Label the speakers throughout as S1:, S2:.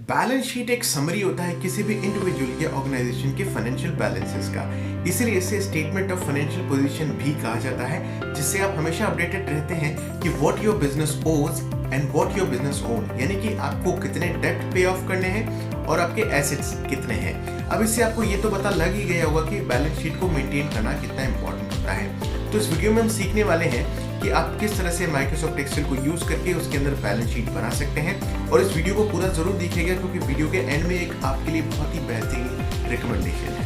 S1: Balance sheet एक summary होता है किसी भी इंडिविजुअल या ऑर्गेनाइजेशन के फाइनेंशियल बैलेंसेस का। इसीलिए इसे स्टेटमेंट ऑफ फाइनेंशियल पोजीशन भी कहा जाता है, जिससे आप हमेशा अपडेटेड रहते हैं कि व्हाट योर बिजनेस ओज and what your business own, यानी कि आपको कितने डेट पे ऑफ करने हैं और आपके एसेट्स कितने हैं। अब इससे आपको ये तो पता लग ही गया होगा कि बैलेंस शीट को मेंटेन करना कितना इंपॉर्टेंट होता है। तो इस वीडियो में हम सीखने वाले हैं कि आप किस तरह से माइक्रोसॉफ्ट एक्सेल को यूज करके उसके अंदर बैलेंस शीट बना सकते हैं। और इस वीडियो को पूरा जरूर देखिएगा, क्योंकि वीडियो के एंड में एक आपके लिए बहुत ही बेहतरीन रिकमेंडेशन है।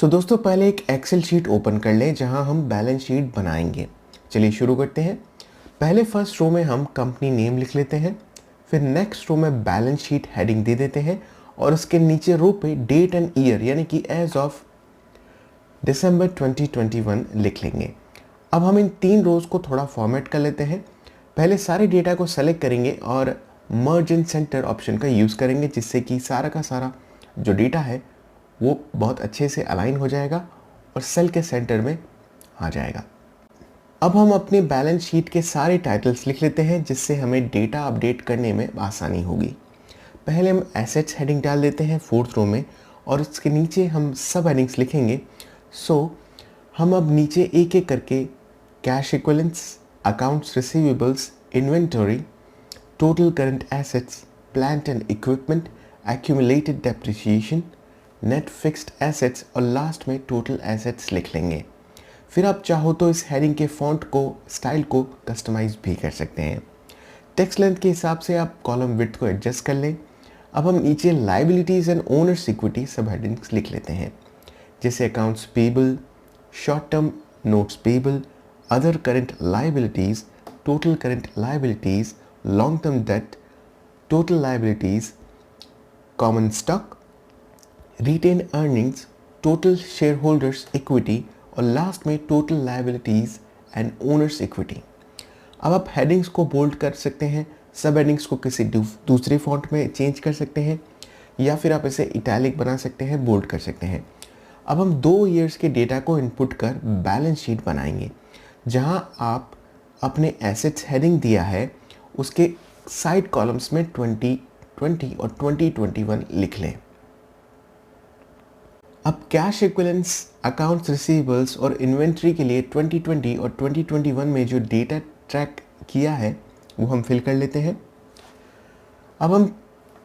S1: दोस्तों, पहले एक एक्सेल शीट ओपन कर लें जहां हम बैलेंस शीट बनाएंगे। चलिए शुरू करते हैं। पहले फर्स्ट रो में हम कंपनी नेम लिख लेते हैं, फिर नेक्स्ट रो में बैलेंस शीट हेडिंग दे देते हैं और उसके नीचे रो पे डेट एंड ईयर यानी कि एज ऑफ दिसंबर 2021 लिख लेंगे। अब हम इन तीन रोज को थोड़ा फॉर्मेट कर लेते हैं। पहले सारे डेटा को सेलेक्ट करेंगे और मर्ज इन सेंटर ऑप्शन का यूज़ करेंगे, जिससे कि सारा का सारा जो डेटा है वो बहुत अच्छे से अलाइन हो जाएगा और सेल के सेंटर में आ जाएगा। अब हम अपने बैलेंस शीट के सारे टाइटल्स लिख लेते हैं, जिससे हमें डेटा अपडेट करने में आसानी होगी। पहले हम एसेट्स हेडिंग डाल देते हैं फोर्थ रो में और इसके नीचे हम सब हेडिंग्स लिखेंगे। हम अब नीचे एक एक करके cash equivalents, accounts receivables, inventory, total current assets, plant and equipment, accumulated depreciation, net fixed assets और लास्ट में टोटल एसेट्स लिख लेंगे। फिर आप चाहो तो इस हेडिंग के फॉन्ट को, स्टाइल को कस्टमाइज भी कर सकते हैं। टेक्स्ट लेंथ के हिसाब से आप कॉलम विड्थ को एडजस्ट कर लें। अब हम नीचे liabilities and owners equity sub headings लिख लेते हैं, जैसे accounts payable, short term notes payable, other current liabilities, total current liabilities, long term debt, total liabilities, common stock, retained earnings, total shareholders equity और last में total liabilities and owners equity. अब आप headings को bold कर सकते हैं, सब headings को किसी दूसरे फॉन्ट में चेंज कर सकते हैं, या फिर आप इसे इटैलिक बना सकते हैं, बोल्ड कर सकते हैं। अब हम 2 ईयर्स के डेटा को इनपुट कर बैलेंस शीट बनाएंगे, जहां आप अपने एसेट्स हेडिंग दिया है उसके साइड कॉलम्स में 2020 और 2021 लिख लें। अब कैश इक्विवेलेंट्स, अकाउंट्स रिसीवेबल्स और इन्वेंट्री के लिए 2020 और 2021 में जो डेटा ट्रैक किया है वो हम फिल कर लेते हैं। अब हम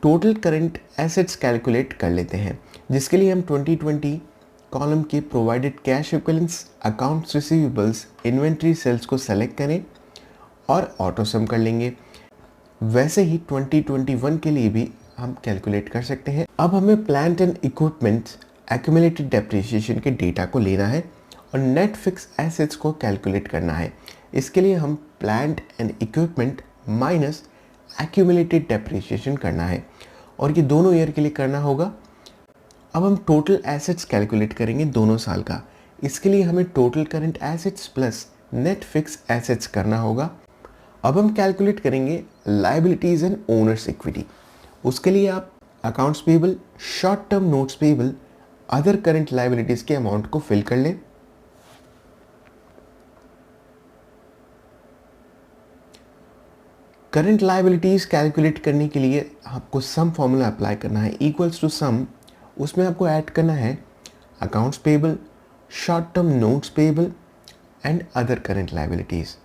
S1: टोटल करंट एसेट्स कैलकुलेट कर लेते हैं, जिसके लिए हम 2020 कॉलम के provided cash equivalents, accounts receivables, inventory sales को सेलेक्ट करें और ऑटो सम कर लेंगे। वैसे ही 2021 के लिए भी हम कैलकुलेट कर सकते हैं। अब हमें plant and equipment, accumulated depreciation के डेटा को लेना है और नेट फिक्स एसेट्स को कैलकुलेट करना है। इसके लिए हम plant and equipment minus accumulated depreciation करना है और ये दोनों ईयर के लिए करना होगा। अब हम टोटल एसेट्स कैलकुलेट करेंगे दोनों साल का। इसके लिए हमें total current assets plus net fix assets करना होगा। अब हम कैलकुलेट करेंगे लायबिलिटीज़ एंड ओनर्स इक्विटी। उसके लिए आप accounts payable, short term notes payable, other current liabilities के अमाउंट को फिल कर लें। करंट लायबिलिटीज कैलकुलेट करने के लिए आपको सम फॉर्मूला अप्लाई करना है, इक्वल्स टू सम। उसमें आपको ऐड करना है accounts payable, short term notes payable and other current liabilities.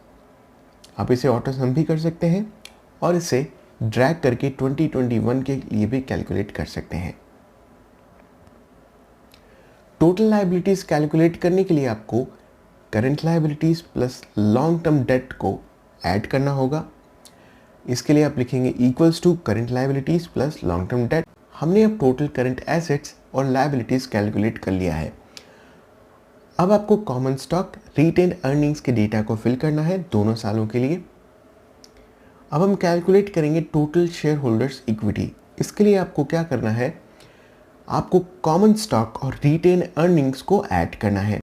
S1: आप इसे ऑटो सम भी कर सकते हैं और इसे ड्रैग करके 2021 के लिए भी कैलकुलेट कर सकते हैं। टोटल लायबिलिटीज कैलकुलेट करने के लिए आपको current liabilities plus long term debt को ऐड करना होगा। इसके लिए आप लिखेंगे equals to current liabilities plus long term debt. हमने अब टोटल करंट एसेट्स और लायबिलिटीज कैलकुलेट कर लिया है। अब आपको कॉमन स्टॉक, रिटेन अर्निंग्स के डेटा को फिल करना है दोनों सालों के लिए। अब हम कैलकुलेट करेंगे टोटल शेयर होल्डर्स इक्विटी। इसके लिए आपको क्या करना है, आपको कॉमन स्टॉक और रिटेन अर्निंग्स को ऐड करना है।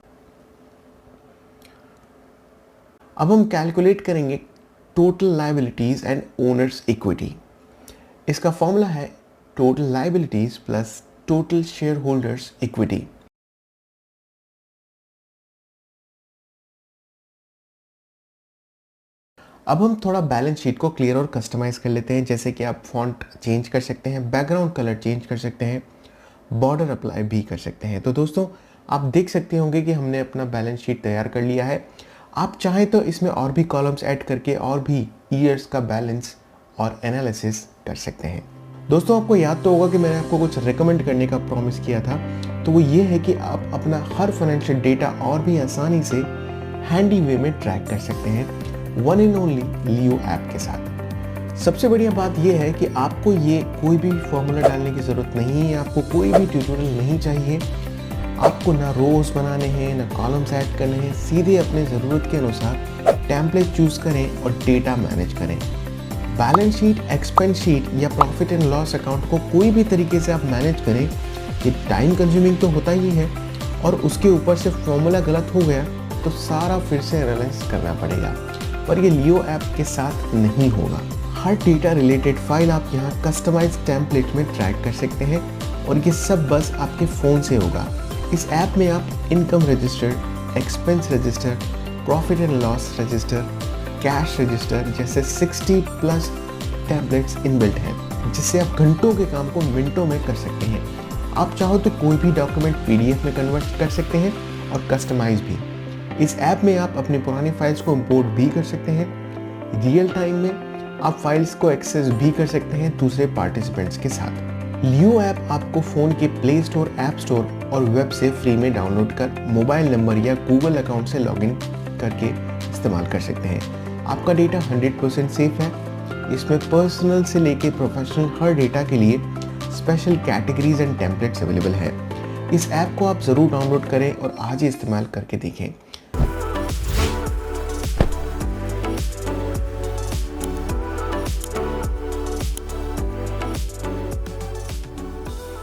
S1: अब हम कैलकुलेट करेंगे total liabilities and owners equity. इसका फॉर्मूला है total liabilities plus total shareholders equity. अब हम थोड़ा बैलेंस शीट को क्लियर और कस्टमाइज़ कर लेते हैं, जैसे कि आप फ़ॉन्ट चेंज कर सकते हैं, बैकग्राउंड कलर चेंज कर सकते हैं, बॉर्डर अप्लाई भी कर सकते हैं। तो दोस्तों आप देख सकते होंगे कि हमने अपना बैलेंस शीट तैयार कर लिया है। आप चाहें तो इसमें और भी कॉलम्स ऐड करके और भी ईयर्स का बैलेंस और एनालिसिस कर सकते हैं। दोस्तों आपको याद तो होगा कि मैंने आपको कुछ रिकमेंड करने का प्रॉमिस किया था, तो वो ये है कि आप अपना हर फाइनेंशियल डेटा और भी आसानी से हैंडी वे में ट्रैक कर सकते हैं one and only Leo app के साथ। सबसे बढ़िया बात यह है कि आपको ये कोई भी फॉर्मूला डालने की ज़रूरत नहीं है, आपको कोई भी ट्यूटोरियल नहीं चाहिए, आपको ना रोज बनाने हैं ना कॉलम्स ऐड करने हैं, सीधे अपने ज़रूरत के अनुसार टेम्पलेट चूज़ करें और डेटा मैनेज करें। बैलेंस शीट, एक्सपेंस शीट या प्रॉफिट एंड लॉस अकाउंट को कोई भी तरीके से आप मैनेज करें, ये टाइम कंज्यूमिंग तो होता ही है, और उसके ऊपर से फॉर्मूला गलत हो गया तो सारा फिर से एनालाइज करना पड़ेगा। पर ये लियो ऐप के साथ नहीं होगा। हर डेटा रिलेटेड फाइल आप यहाँ कस्टमाइज टेम्पलेट में ट्रैक कर सकते हैं और ये सब बस आपके फ़ोन से होगा। इस ऐप में आप income register, expense register, profit and loss register, cash register जैसे 60+ टैबलेट्स इनबिल्ट हैं, जिससे आप घंटों के काम को मिनटों में कर सकते हैं। आप चाहो तो कोई भी डॉक्यूमेंट PDF में कन्वर्ट कर सकते हैं और कस्टमाइज भी। इस ऐप में आप अपनी पुरानी फाइल्स को इंपोर्ट भी कर सकते हैं। रियल टाइम में आप फाइल्स को एक्सेस भी कर सकते हैं दूसरे पार्टिसिपेंट्स के साथ। लियो ऐप आपको फ़ोन के प्ले स्टोर, ऐप स्टोर और वेब से फ्री में डाउनलोड कर मोबाइल नंबर या गूगल अकाउंट से लॉगिन करके इस्तेमाल कर सकते हैं। आपका डेटा 100% सेफ है। इसमें पर्सनल से लेके प्रोफेशनल हर डेटा के लिए special categories and templates available है। इस ऐप को आप ज़रूर डाउनलोड करें और आज ही इस्तेमाल करके देखें।